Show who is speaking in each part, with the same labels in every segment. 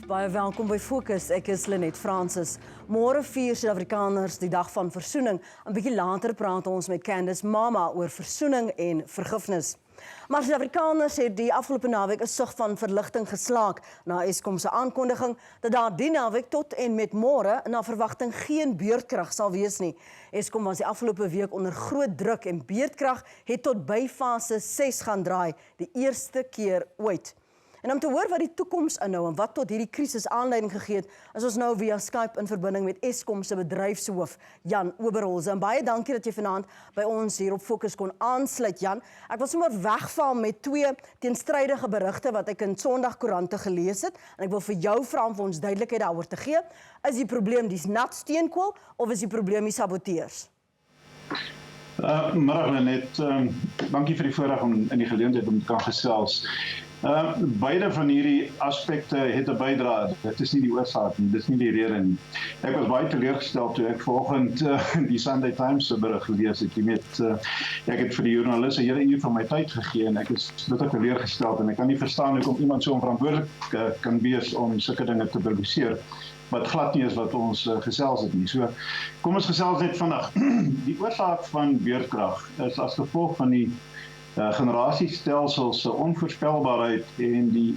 Speaker 1: Baie welkom by Fokus, ek is Lenet Francis. Môre vier Suid-Afrikaners die dag van versoening. 'n Bietjie later praat ons met Candice Mama oor versoening en vergifnis. Maar Suid-Afrikaners het die afgelope naweek 'n sug van verligting geslaak na Eskom se aankondiging dat daar die naweek tot en met môre na verwagting geen beurtkrag sal wees nie. Eskom was die afgelope week onder groot druk en beurtkrag het tot by fase 6 gaan draai, die eerste keer ooit. En om te hoor wat die toekoms inhou en wat tot hierdie krisis aanleiding gegee het, is ons nou via Skype in verbinding met Eskom se bedryfshoof, Jan Oberholzer. En baie dankie dat jy vanaand by ons hier op Fokus kon aansluit, Jan. Ek wil sommer wegval met twee teenstrydige berigte wat ek in Sondagkoerante gelees het. En ek wil vir jou vra om vir ons duidelikheid daaroor te gee. Is die probleem die nat steenkool of is die probleem die saboteurs?
Speaker 2: Middag Lenet, dankie vir die voorreg om in die geleentheid om te kan gesels. Beide van hierdie aspekte het 'n bydrae. Dit is nie die oorsaak nie, dit is nie die rede nie. Ek was baie teleurgesteld toe ek vanoggend die Sunday Times se berig gelees het. Ek het vir die joernalis 'n hele uur van my tyd gegee en ek is bitter teleurgesteld en ek kan nie verstaan hoekom iemand so onverantwoordelik kan wees om sulke dinge te publiseer wat glad nie is wat ons gesels het nie. So, kom ons gesels net vandag. Die oorsaak van beurtkrag is as gevolg van die generasiestelsels se onvoorspelbaarheid en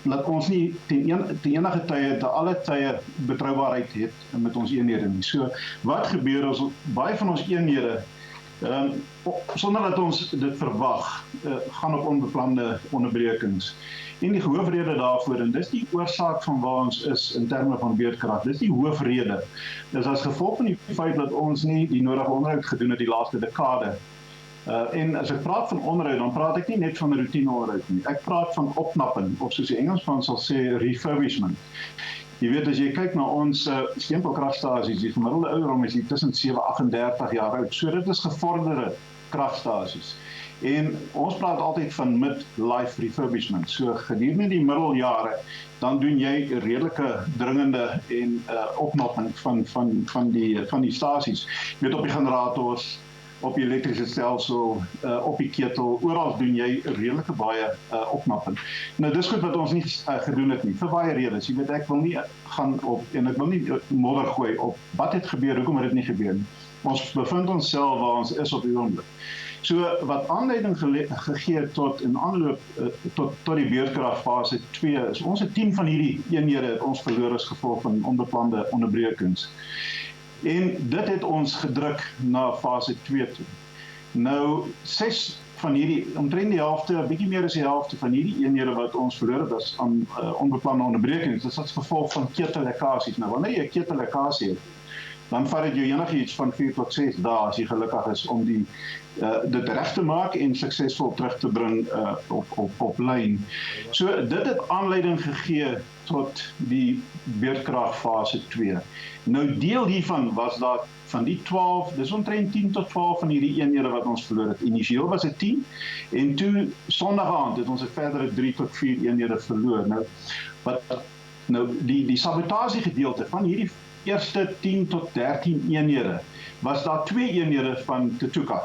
Speaker 2: laat ons nie ten enige tye te alle tye betroubaarheid het met ons eenhede nie. So wat gebeur as baie van ons eenhede sonder dat ons dit verwag gaan op onbeplande onderbrekings. En die hoofrede daarvoor, en dis die oorsaak van waar ons is in terme van beurtkrag, dis die hoofrede. Dis as gevolg van die feit dat ons nie die nodige onderhoud gedoen het die laaste dekade. En as ek praat van onderhoud, dan praat ek nie net van routine onderhoud nie. Ek praat van opknapping, of soos die Engelsman sal sê, refurbishment. Jy weet, as jy kyk na ons steenkoolkragstasies, die gemiddelde ouderdom is hier tussen 7-38 jaar oud. So dit is gevorderde kragstasies. En ons praat altyd van mid-life refurbishment. So gedurende die middeljare, dan doen jy redelike dringende en opknapping van die stasies. Jy weet, op die generators, op die elektrische stelsel, op die ketel, oral doen jy redelike baie opknapping. Nou, dis goed wat ons nie gedoen het nie, vir baie redes. Jy weet, ek wil nie gaan op, en ek wil nie modder gooi op wat het gebeur, hoekom het dit nie gebeur nie. Ons bevind ons self waar ons is op die oomblik. So, wat aanleiding gegee tot in aanloop tot die beurtkrag fase 2 is, ons 10 van hierdie eenhede het ons verloor as gevolg van onbeplande onderbrekings. En dit het ons gedruk na fase 2 toe. Nou, 6 van hierdie, omtrent die helfte, 'n bietjie meer as die helfte van hierdie eenhede wat ons verloor het, is aan onbeplande onderbrekings. Dit is as gevolg van ketellekkasies. Nou, wanneer jy 'n ketellekkasie het, dan vat dit jou enigiets van 4 tot 6 dae as jy gelukkig is om dit reg te maak en suksesvol terug te bring op lyn. So dit het aanleiding gegee tot die beurtkrag fase 2. Nou deel hiervan was daar van die 12, dis omtrent 10 tot 12 van hierdie eenhede wat ons verloor het. Initieel was dit 10 en toe Sondag aand het ons 'n verdere 3 tot 4 eenhede verloor. Nou die sabotasie gedeelte van hierdie eerste 10 tot 13 eenhede was daar 2 eenhede van Tetuka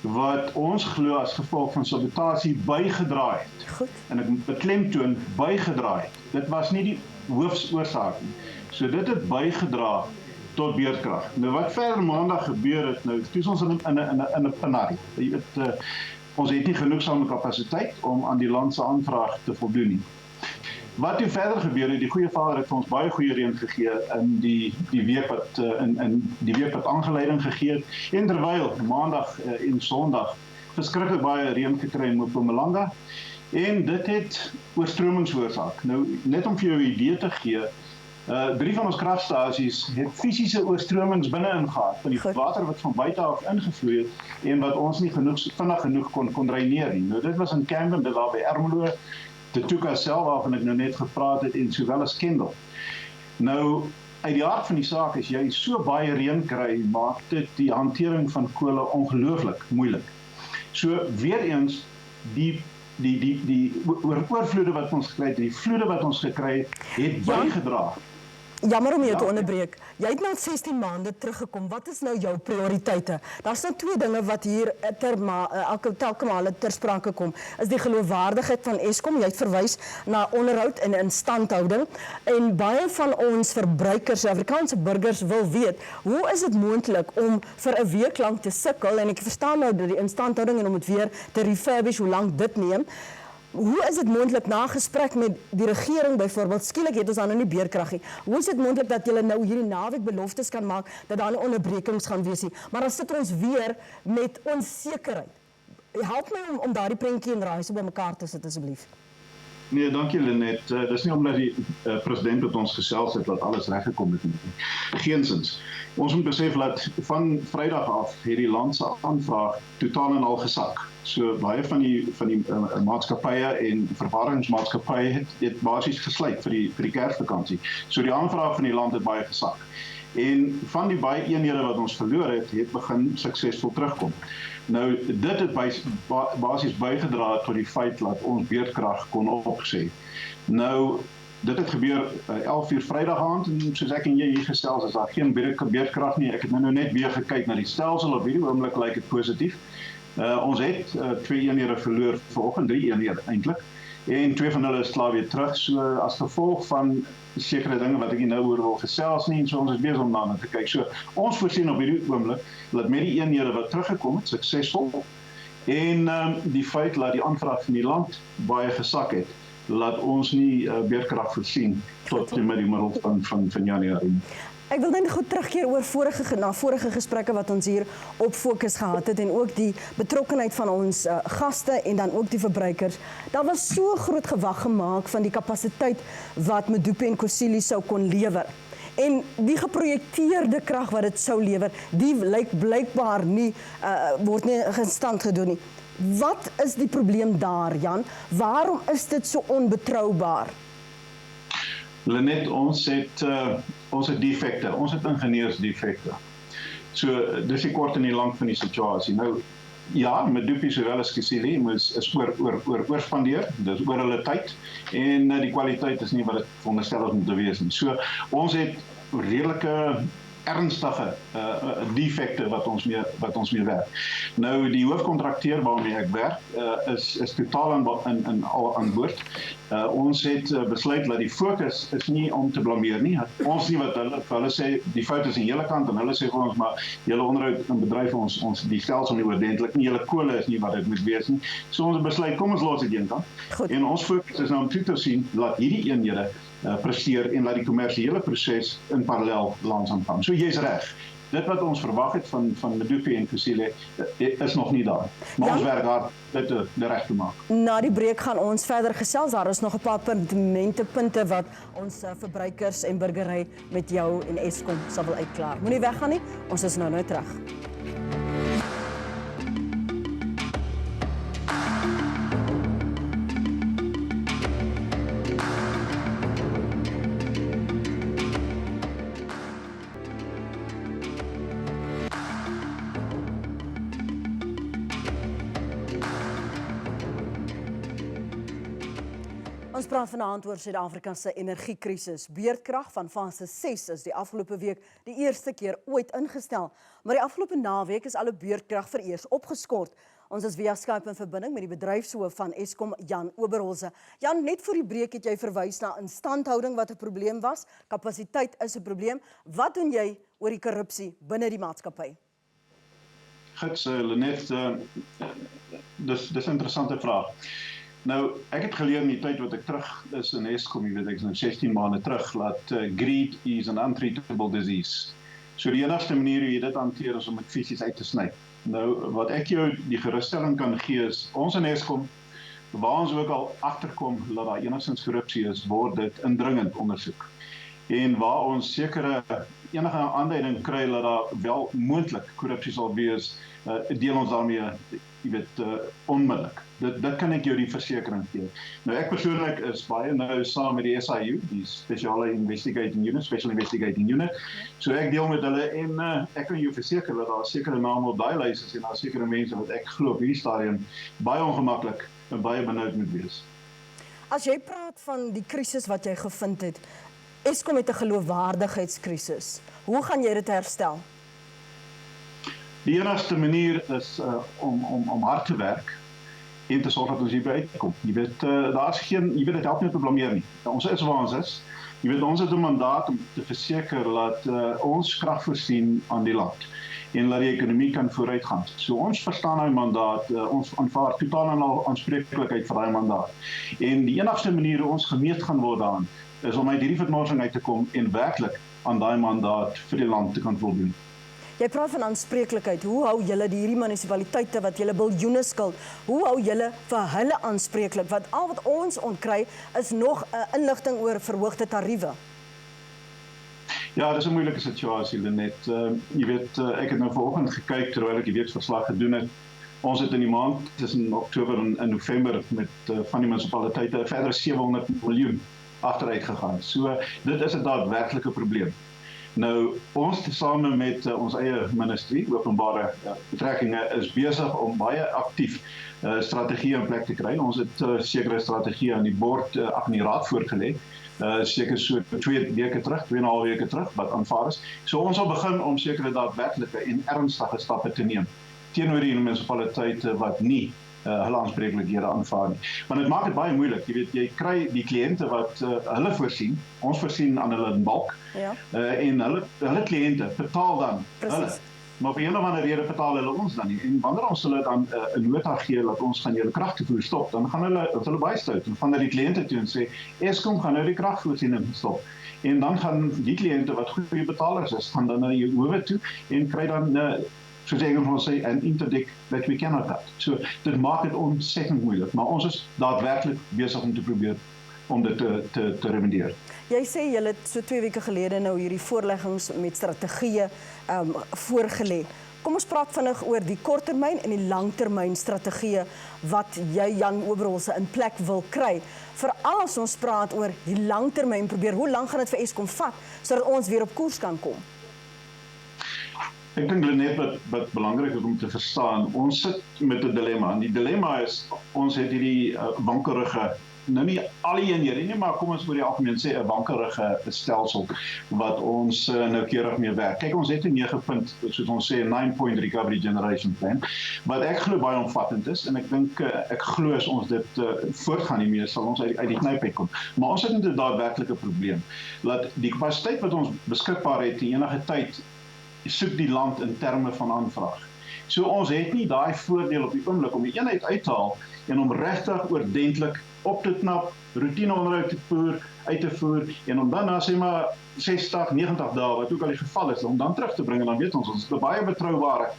Speaker 2: wat ons glo as gevolg van sabotasie bygedraai het.
Speaker 1: Goed.
Speaker 2: En ek beklemtoon bygedraai het. Dit was nie die hoofsoorsaak nie. So dit het bygedra tot beurtkrag. Nou wat verder maandag gebeur het, nou toe is ons in 'n penarie. Jy weet, ons het nie genoegsame kapasiteit om aan die land se aanvraag te voldoen nie. Wat toe verder gebeur het, die goeie Vader het vir ons baie goeie reën gegee in die week wat aangeleiding gegee het. En terwyl maandag en Sondag verskriklik baie reën gekry in Mpumalanga en dit het oorstromings veroorsaak. Nou net om vir jou 'n idee te gee, 3 van ons kragstasies het fisiese oorstromings binne-in gehad van die water wat van buite af ingevloei het en wat ons nie vinnig genoeg kon dreineer nie. Nou dit was in Camden, dit daar by Ermelo, Tetuka self waarvan ek nou net gepraat het en sowel as Kendal. Nou uit die aard van die saak is jy so baie reën kry, maak dit die hantering van kole ongelooflik moeilik. So weer eens die oorvloede wat ons gekry het, die vloede wat ons gekry het bygedra
Speaker 1: Jammer om jou te onderbreek. Jy het nou 16 maande teruggekom. Wat is nou jou prioriteite? Daar's nou twee dinge wat hier telke male ter sprake kom. Is die geloofwaardigheid van Eskom. Jy het verwys na onderhoud en instandhouding. En baie van ons verbruikers, Afrikaanse burgers wil weet, hoe is dit moontlik om vir 'n week lank te sukkel, en ek verstaan nou dat die instandhouding en om dit weer te refurbish, hoe lank dit neem. Hoe is dit moontlik na gesprek met die regering byvoorbeeld, skielik het ons dan nou nie beerkrag nie. Hoe is dit moontlik dat julle nou hierdie naweek beloftes kan maak dat daar nie onderbrekings gaan wees nie? Maar dan sit ons weer met onsekerheid. Help my om daardie prentjie en raai so bymekaar te sit asseblief.
Speaker 2: Nee, dankie Lenet. Dis nie omdat die president met ons gesels het dat alles reggekom het nie. Geensins. Ons moet besef dat van Vrydag af het die land se aanvraag totaal en al gesak. So baie van die maatskappye en vervaringsmaatskappye het basies gesluit vir die Kersvakansie. So die aanvraag van die land het baie gesak. En van die baie eenhede wat ons verloor het begin suksesvol terugkom. Nou, dit het basies bygedra tot die feit dat ons beerdkrag kon opsê. Nou, dit het gebeur 11 uur Vrydag aand, en soos ek en jy hier gesels, is daar geen beerdkrag nie. Ek het nou net weer gekyk na die stelsel, op hierdie oomblik lyk dit positief. Ons het 2 eenhede verloor, vanoggend 3 eenhede eintlik, en 2 van hulle is klaar weer terug, so as gevolg van sekere dinge wat ek nie nou oor wil gesels nie, so ons is besig om daarna te kyk. So ons voorsien op hierdie oomblik dat met die eenhede wat teruggekom het, suksesvol, en die feit dat die aanvraag van die land baie gesak het, laat ons nie beerdkrag voorsien tot die middel van Januarie.
Speaker 1: Ek wil net goed terugkeer oor vorige gesprekke wat ons hier op Fokus gehad het en ook die betrokkenheid van ons gaste en dan ook die verbruikers. Daar was so groot gewag gemaak van die kapasiteit wat Medupi en Kusile sou kon lewer. En die geprojekteerde krag wat dit sou lewer, die lyk blykbaar nie, word nie gestand gedoen nie. Wat is die probleem daar, Jan? Waarom is dit so onbetroubaar?
Speaker 2: Lenet, ons het defekte, ons het ingenieursdefekte. So, dis die kort en die lank van die situasie. Nou, ja, Medupi sowel as Kusile is oorspandeer, dis oor hulle tyd, en die kwaliteit is nie wat dit veronderstel is om te wees nie. So, ons het redelike ernstige defekte wat ons mee werk. Nou, die hoofkontrakteur waarmee ek werk, is totaal aan boord. Ons het besluit dat die fokus is nie om te blameer nie. Ons nie wat hulle sê, die fout is aan julle kant, en hulle sê vir ons, maar julle onderhoud en bedryf ons die stelsel nie oordentlik nie, julle kole is nie wat dit moet wees nie. So ons besluit, kom ons los dit een kant. En ons fokus is nou om toe te sien, laat hierdie eenhede presteer en laat die kommersiële proses in parallel langsaam gaan. So jy's reg. Dit wat ons verwag het van Medupi en Kusile is nog nie daar. Maar ons werk hard dit reg te maak.
Speaker 1: Na die breek gaan ons verder gesels. Daar is nog 'n paar punte wat ons verbruikers en burgery met jou en Eskom sal wil uitklaar. Moenie weggaan nie. Ons is nou terug. Ons praat vanaand oor Suid-Afrika se energiekrisis. Beerdkrag van fase 6 is die afgelope week die eerste keer ooit ingestel, maar die afgelope naweek is alle beerdkrag vereers opgeskort. Ons is via Skype in verbinding met die bedryfshoof van Eskom, Jan Oberholzer. Jan, net voor die breek het jy verwys na instandhouding wat 'n probleem was. Kapasiteit is 'n probleem. Wat doen jy oor die korrupsie binne die maatskappy?
Speaker 2: Goed, Lenet, dis 'n interessante vraag. Nou, ek het geleer in die tyd wat ek terug is in Eskom, ek is nou 16 maande terug, dat greed is an untreatable disease. So die enigste manier hoe jy dit hanteer is om dit fisies uit te sny. Nou, wat ek jou die gerusstelling kan gee is, ons in Eskom, waar ons ook al agterkom dat daar enigstens korrupsie is, word dit indringend ondersoek. En waar ons sekere enige aanduiding kry dat daar wel moontlik korrupsie sal wees, deel ons daarmee, onmiddellik. Dit kan ek jou die versekering gee. Nou ek persoonlik is baie nou saam met die SIU, die Special Investigating Unit. So ek deel met hulle en ek kan jou verseker dat daar sekere name op daai lys is en daar sekere mense wat ek glo op hierdie stadium baie ongemaklik en baie benoud moet wees.
Speaker 1: As jy praat van die krisis wat jy gevind het, Eskom het 'n geloofwaardigheidskrisis. Hoe gaan jy dit herstel?
Speaker 2: Die enigste manier is om hard te werk en te sorg dat ons hierby uitkom. Jy weet, daar's geen, jy weet, dit help nie te blameer nie. Ons is waar ons is. Jy weet, ons het 'n mandaat om te verseker dat ons krag voorsien aan die land en dat die ekonomie kan vooruitgaan. So ons verstaan daai mandaat, ons aanvaar totaal en al aanspreeklikheid vir daai mandaat. En die enigste manier hoe ons gemeet gaan word daaraan is om uit hierdie vernorsing uit te kom en werklik aan daai mandaat vir die land te kan voldoen.
Speaker 1: Jy praat van aanspreeklikheid. Hoe hou julle hierdie munisipaliteite wat julle biljoene skuld, hoe hou julle vir hulle aanspreeklik? Want al wat ons ontkry is nog 'n inligting oor verhoogde tariewe.
Speaker 2: Ja, dis 'n moeilike situasie, Lenet. Jy weet, ek het nou vanoggend gekyk terwyl ek die weekverslag gedoen het. Ons het in die maand tussen Oktober en November met van die munisipaliteite verder 700 miljoen agteruit gegaan. So dit is 'n daadwerklike probleem. Nou, ons tesame met ons eie ministerie, openbare betrekkinge, is besig om baie aktief strategieë in plek te kry. Ons het sekere strategieë aan die bord, aan die raad voorgelê, seker so 2 weke terug, 2,5 weke terug, wat aanvaar is. So ons sal begin om sekere daadwerklike en ernstige stappe te neem teenoor die munisipaliteite wat nie hulle aanspreeklikhede aanvaar nie. Want dit maak dit baie moeilik. Jy weet, jy kry die kliënte wat hulle voorsien, ons voorsien aan hulle in bulk,
Speaker 1: Ja.
Speaker 2: En hulle kliënte betaal dan hulle.
Speaker 1: Presies.
Speaker 2: Maar vir een of ander rede betaal hulle ons dan nie. En wanneer ons hulle dan 'n nota gee dat ons gaan julle kragtoevoer stop, dan gaan hulle baie stout en van die kliënte toe en sê Eskom gaan nou die kragvoorsiening stop. En dan gaan die kliënte wat goeie betalers is, gaan dan na die howe toe en kry dan soos ek van sê, an interdict that we cannot cut. So dit maak dit ontsettend moeilik, maar ons is daadwerklik besig om te probeer om dit te remedieer.
Speaker 1: Jy sê jy het so 2 weke gelede nou hierdie voorleggings met strategieë voorgelê. Kom ons praat vinnig oor die korttermyn en die langtermyn strategieë wat jy, Jan Oberholzer, in plek wil kry. Veral as ons praat oor die langtermyn probeer, hoe lank gaan dit vir Eskom vat sodat ons weer op koers kan kom?
Speaker 2: Ek dink Lenet wat belangrik is om te verstaan, ons sit met 'n dilemma. En die dilemma is, ons het hierdie wankelrige, nou nie al die eenhede nie, maar kom ons oor die algemeen sê 'n wankelrige stelsel wat ons noukeurig mee werk. Kyk, ons het 'n 9-punt, soos ons sê, 9-point recovery generation plan, wat ek glo baie omvattend is, en ek dink, ek glo as ons dit voortgaan hiermee, sal ons uit die knyp uitkom. Maar ons het met 'n daadwerklike probleem, dat die kapasiteit wat ons beskikbaar het in enige tyd, soek die land in terme van aanvraag. So ons het nie daai voordeel op die oomblik om die eenheid uit te haal en om regtig oordentlik op te knap, roetineonderhoud uit te voer en om dan na sê maar 60, 90 dae, wat ook al die geval is, om dan terug te bring en dan weet ons is 'n baie betroubare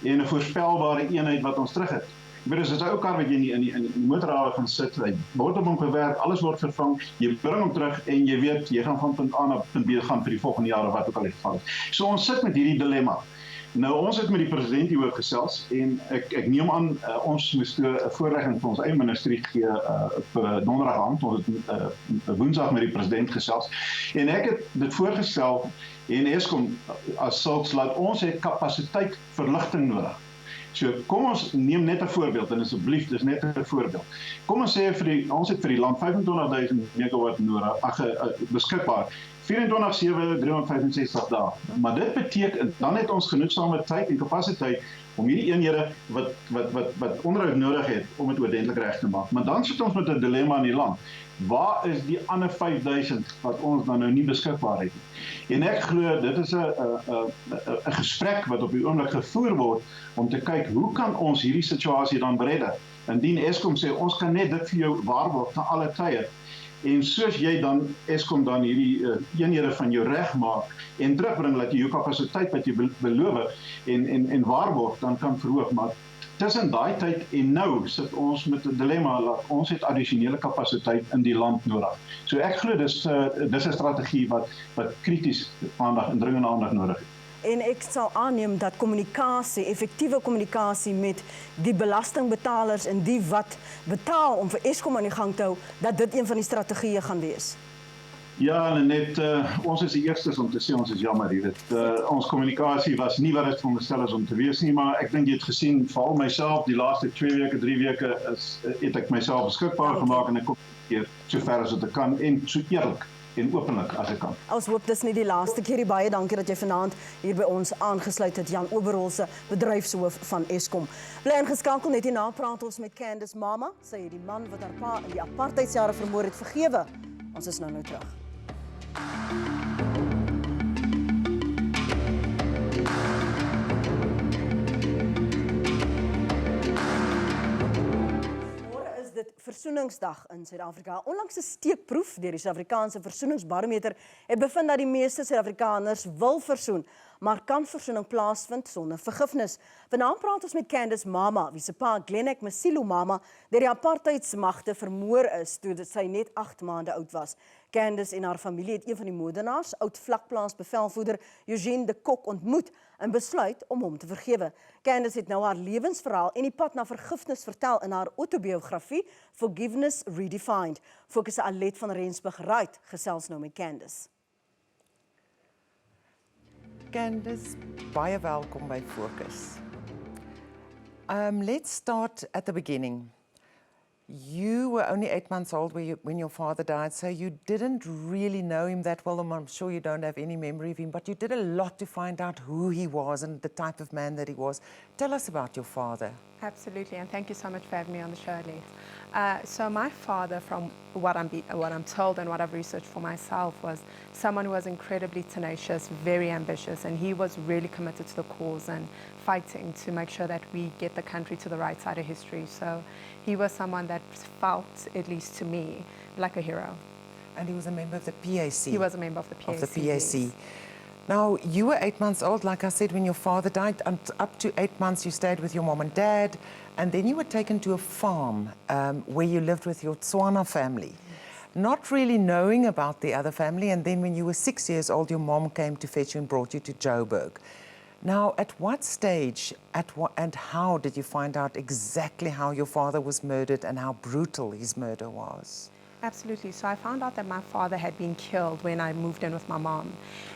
Speaker 2: en 'n voorspelbare eenheid wat ons terug het. Ek bedoel, dis 'n ou kar wat jy in die motorhawe gaan sit, hy word op hom gewerk, alles word vervang, jy bring hom terug en jy weet jy gaan van punt A na punt B gaan vir die volgende jaar of wat ook al die geval is. So ons sit met hierdie dilemma. Nou ons het met die president hieroor gesels en ek neem aan ons moes 'n voorlegging vir ons eie ministerie gee vir donderdag aand, ons het woensdag met die president gesels en ek het dit voorgestel en Eskom as sulks laat ons het kapasiteit verligting nodig. So kom ons neem net 'n voorbeeld en asseblief dis net 'n voorbeeld. Kom ons sê ons het vir die land 25.000 megawatt nodig, beskikbaar. 24/7 365 dae. Maar dit beteken dan het ons genoegsame tyd en kapasiteit om hierdie eenhede wat onderhoud nodig het om dit oordentlik reg te maak. Maar dan sit ons met 'n dilemma in die land. Waar is die ander 5000 wat ons dan nou nie beskikbaar het nie? En ek glo dit is 'n gesprek wat op die oomblik gevoer word om te kyk hoe kan ons hierdie situasie dan beredder? Indien Eskom sê ons kan net dit vir jou waarborg na alle tye. En soos jy dan Eskom dan hierdie eenhede van jou reg maak en terugbring dat jy jou kapasiteit wat jy beloof en waarborg dan kan verhoog, maar tussen daai tyd en nou sit ons met 'n dilemma dat ons het addisionele kapasiteit in die land nodig. So ek glo dis 'n strategie wat krities aandag en dringende aandag nodig het.
Speaker 1: En ek sal aanneem dat kommunikasie, effektiewe kommunikasie met die belastingbetalers en die wat betaal om vir Eskom aan die gang te hou, dat dit een van die strategieë gaan wees.
Speaker 2: Ja, net ons is die eerstes om te sê ons is jammer hier. Ons kommunikasie was nie wat dit veronderstel is om te wees nie, maar ek dink jy het gesien, veral myself, die laaste 2 weke, 3 weke het ek myself beskikbaar gemaak en ek kom keer so ver as wat ek kan en so eerlik en openlik as ek kan.
Speaker 1: Ons hoop dis nie die laaste keer. Baie dankie dat jy vanaand hier by ons aangesluit het. Jan Oberholzer, bedryfshoof van Eskom. Bly ingeskakel, net hierna praat ons met Candice Mama. Sy het die man wat haar pa in die apartheidsjare vermoor het vergewe. Ons is nou terug. Dit Versoeningsdag in Suid-Afrika. Onlangs 'n steekproef deur die Suid-Afrikaanse Versoeningsbarometer het bevind dat die meeste Suid-Afrikaners wil versoen, maar kan versoening plaasvind sonder vergifnis. Vanaand praat ons met Candice Mama, wie se pa Glenek Masilo Mama deur die apartheidsmagte vermoor is toe sy net 8 maande oud was. Candice en haar familie het een van die moordenaars, oud vlakplaas bevelvoerder Eugene de Kok ontmoet en besluit om hom te vergewe. Candice het nou haar lewensverhaal en die pad na vergifnis vertel in haar autobiografie Forgiveness Redefined. Fokus se Alet van Rensburg Right gesels nou met Candice.
Speaker 3: Candice, baie welkom by Fokus. Let's start at the beginning. You were only 8 months old when your father died, so you didn't really know him that well, and I'm sure you don't have any memory of him, but you did a lot to find out who he was and the type of man that he was. Tell us about your father.
Speaker 4: Absolutely, and thank you so much for having me on the show, Lee. So my father, from what I'm told and what I've researched for myself, was someone who was incredibly tenacious, very ambitious, and he was really committed to the cause and fighting to make sure that we get the country to the right side of history. So he was someone that felt, at least to me, like a hero.
Speaker 3: And he was a member of the PAC.
Speaker 4: He was a member of the PAC.
Speaker 3: Of the PAC.
Speaker 4: Yes.
Speaker 3: Now, you were 8 months old, like I said, when your father died. And up to 8 months, you stayed with your mom and dad, and then you were taken to a farm where you lived with your Tswana family. Not really knowing about the other family, and then when you were 6 years old, your mom came to fetch you and brought you to Joburg. Now, at what stage and how did you find out exactly how your father was murdered and how brutal his murder was?
Speaker 4: Absolutely. So I found out that my father had been killed when I moved in with my mom.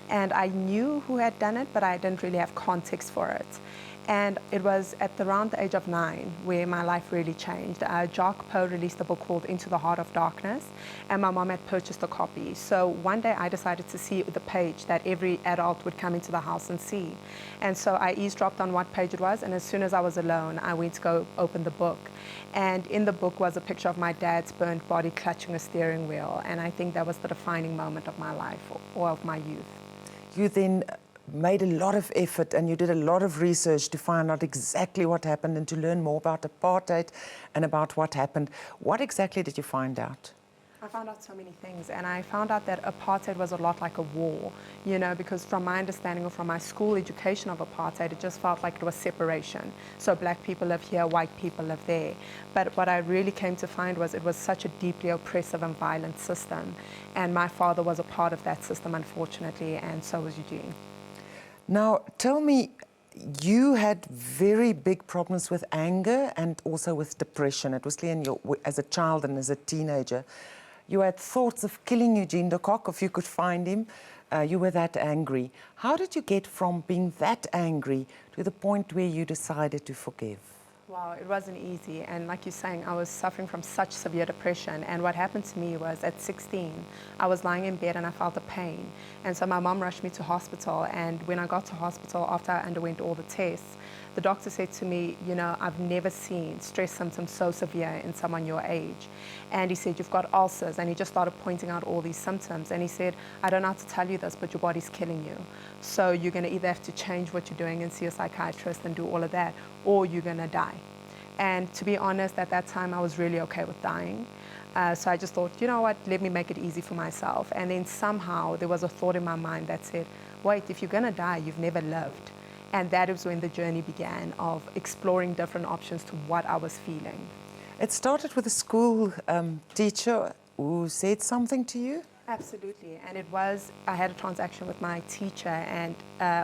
Speaker 4: And I knew who had done it, but I didn't really have context for it. And it was at around the age of 9 where my life really changed. Jacques Poe released a book called Into the Heart of Darkness, and my mom had purchased a copy. So one day I decided to see the page that every adult would come into the house and see. And so I eavesdropped on what page it was, and as soon as I was alone, I went to go open the book. And in the book was a picture of my dad's burnt body clutching a steering wheel, and I think that was the defining moment of my life, or of my youth.
Speaker 3: You then made a lot of effort and you did a lot of research to find out exactly what happened and to learn more about apartheid and about what happened. What exactly did you find out?
Speaker 4: I found out so many things, and I found out that apartheid was a lot like a war, you know, because from my understanding or from my school education of apartheid, it just felt like it was separation. So black people live here, white people live there. But what I really came to find was it was such a deeply oppressive and violent system, and my father was a part of that system, unfortunately, and so was Eugene.
Speaker 3: Now, tell me, you had very big problems with anger and also with depression. It was clear as a child and as a teenager. You had thoughts of killing Eugene de Kok if you could find him. You were that angry. How did you get from being that angry to the point where you decided to forgive?
Speaker 4: Wow, it wasn't easy, and like you're saying, I was suffering from such severe depression, and what happened to me was at 16, I was lying in bed and I felt a pain, and so my mom rushed me to hospital, and when I got to hospital, after I underwent all the tests, the doctor said to me, you know, I've never seen stress symptoms so severe in someone your age. And he said, you've got ulcers. And he just started pointing out all these symptoms. And he said, I don't know how to tell you this, but your body's killing you. So you're going to either have to change what you're doing and see a psychiatrist and do all of that, or you're going to die. And to be honest, at that time, I was really okay with dying. So I just thought, you know what, let me make it easy for myself. And then somehow there was a thought in my mind that said, wait, if you're going to die, you've never lived. And that is when the journey began of exploring different options to what I was feeling.
Speaker 3: It started with a school teacher who said something to you?
Speaker 4: Absolutely, and it was, I had a transaction with my teacher, and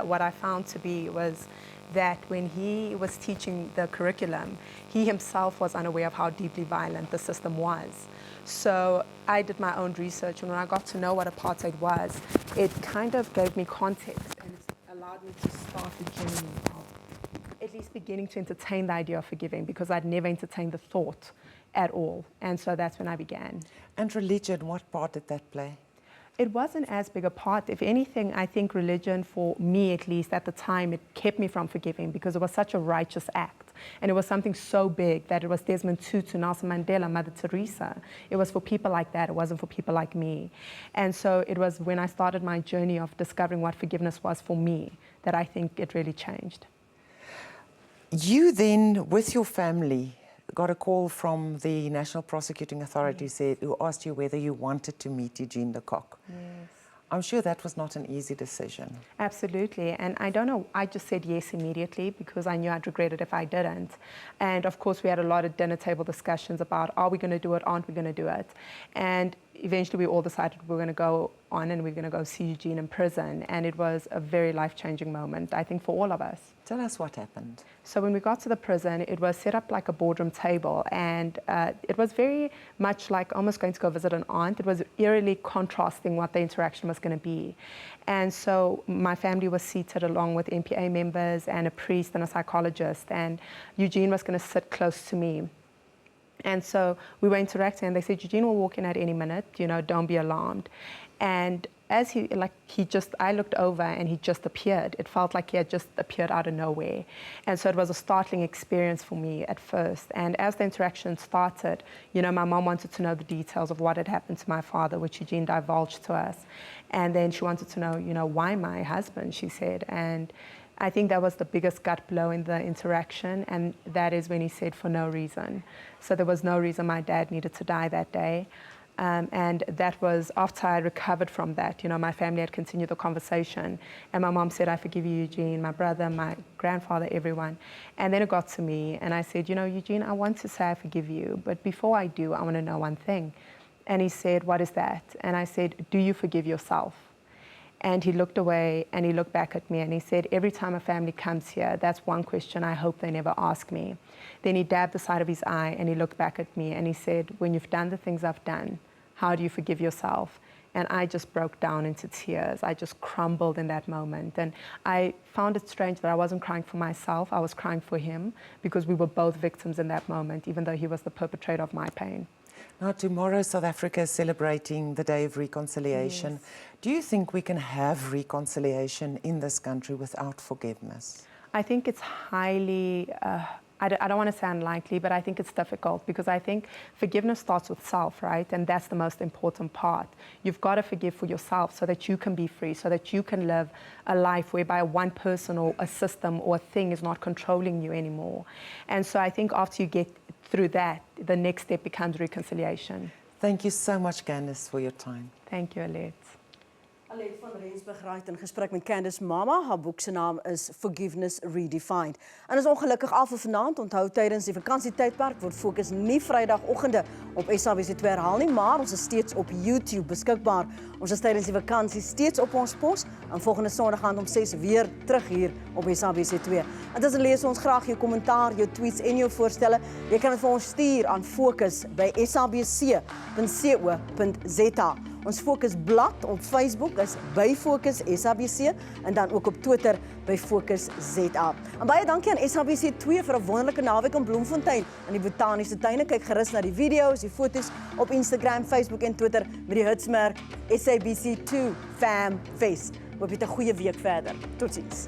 Speaker 4: what I found to be was that when he was teaching the curriculum, he himself was unaware of how deeply violent the system was. So I did my own research, and when I got to know what apartheid was, it kind of gave me context, and it allowed me to start the journey of at least beginning to entertain the idea of forgiving, because I'd never entertained the thought at all. And so that's when I began.
Speaker 3: And religion, what part did that play?
Speaker 4: It wasn't as big a part. If anything, I think religion, for me at least at the time, it kept me from forgiving because it was such a righteous act. And it was something so big that it was Desmond Tutu, Nelson Mandela, Mother Teresa. It was for people like that. It wasn't for people like me. And so it was when I started my journey of discovering what forgiveness was for me that I think it really changed.
Speaker 3: You then, with your family, got a call from the National Prosecuting Authority who asked you whether you wanted to meet Eugene Lecoq.
Speaker 4: Yes.
Speaker 3: I'm sure that was not an easy decision.
Speaker 4: Absolutely, and I don't know, I just said yes immediately because I knew I'd regret it if I didn't. And of course we had a lot of dinner table discussions about, are we going to do it, aren't we going to do it? And eventually we all decided we were going to go on and we're going to go see Eugene in prison, and it was a very life-changing moment, I think, for all of us.
Speaker 3: Tell us what happened.
Speaker 4: So when we got to the prison, it was set up like a boardroom table, and it was very much like almost going to go visit an aunt. It was eerily contrasting what the interaction was going to be. And so my family was seated along with MPA members and a priest and a psychologist, and Eugene was going to sit close to me. And so we were interacting, and they said, Eugene will walk in at any minute, don't be alarmed. And as I looked over and he just appeared. It felt like he had just appeared out of nowhere. And so it was a startling experience for me at first. And as the interaction started, my mom wanted to know the details of what had happened to my father, which Eugene divulged to us. And then she wanted to know, why my husband, she said. And I think that was the biggest gut blow in the interaction, and that is when he said, for no reason. So there was no reason my dad needed to die that day. And that was after I recovered from that. My family had continued the conversation, and my mom said, I forgive you, Eugene, my brother, my grandfather, everyone. And then it got to me, and I said, Eugene, I want to say I forgive you, but before I do, I want to know one thing. And he said, what is that? And I said, do you forgive yourself? And he looked away and he looked back at me and he said, every time a family comes here, that's one question I hope they never ask me. Then he dabbed the side of his eye and he looked back at me and he said, when you've done the things I've done, how do you forgive yourself? And I just broke down into tears. I just crumbled in that moment. And I found it strange that I wasn't crying for myself. I was crying for him because we were both victims in that moment, even though he was the perpetrator of my pain.
Speaker 3: Now, tomorrow South Africa is celebrating the Day of Reconciliation. Yes. Do you think we can have reconciliation in this country without forgiveness?
Speaker 4: I think it's highly, I don't want to say unlikely, but I think it's difficult because I think forgiveness starts with self, right? And that's the most important part. You've got to forgive for yourself so that you can be free, so that you can live a life whereby one person or a system or a thing is not controlling you anymore. And so I think after you get through that, the next step becomes reconciliation.
Speaker 3: Thank you so much, Candice, for your time.
Speaker 4: Thank you, Alet.
Speaker 1: Alet van Rensburg raait in gesprek met Candice Mama. Haar boek se naam is Forgiveness Redefined. En is ongelukkig al vir vanaand. Onthou tydens die vakansietydperk word Fokus nie Vrydagoggende op SABC2 herhaal nie, maar ons is steeds op YouTube beskikbaar. Ons is tydens die vakansie steeds op ons pos en volgende Sondag aand om 6 weer terug hier op SABC2. Intussen lees ons graag jou kommentaar, jou tweets en jou voorstelle. Jy kan dit vir ons stuur aan fokus@sabc.co.za. Ons Fokusblad op Facebook is by Fokus SABC en dan ook op Twitter by Fokus ZA. En baie dankie aan SABC2 vir 'n wonderlike naweek in Bloemfontein in die botaniese tuine. Kyk gerus na die video's, die foto's op Instagram, Facebook en Twitter met die hitsmerk SABC2 Fam Fest. Hoop jy 'n goeie week verder. Totsiens.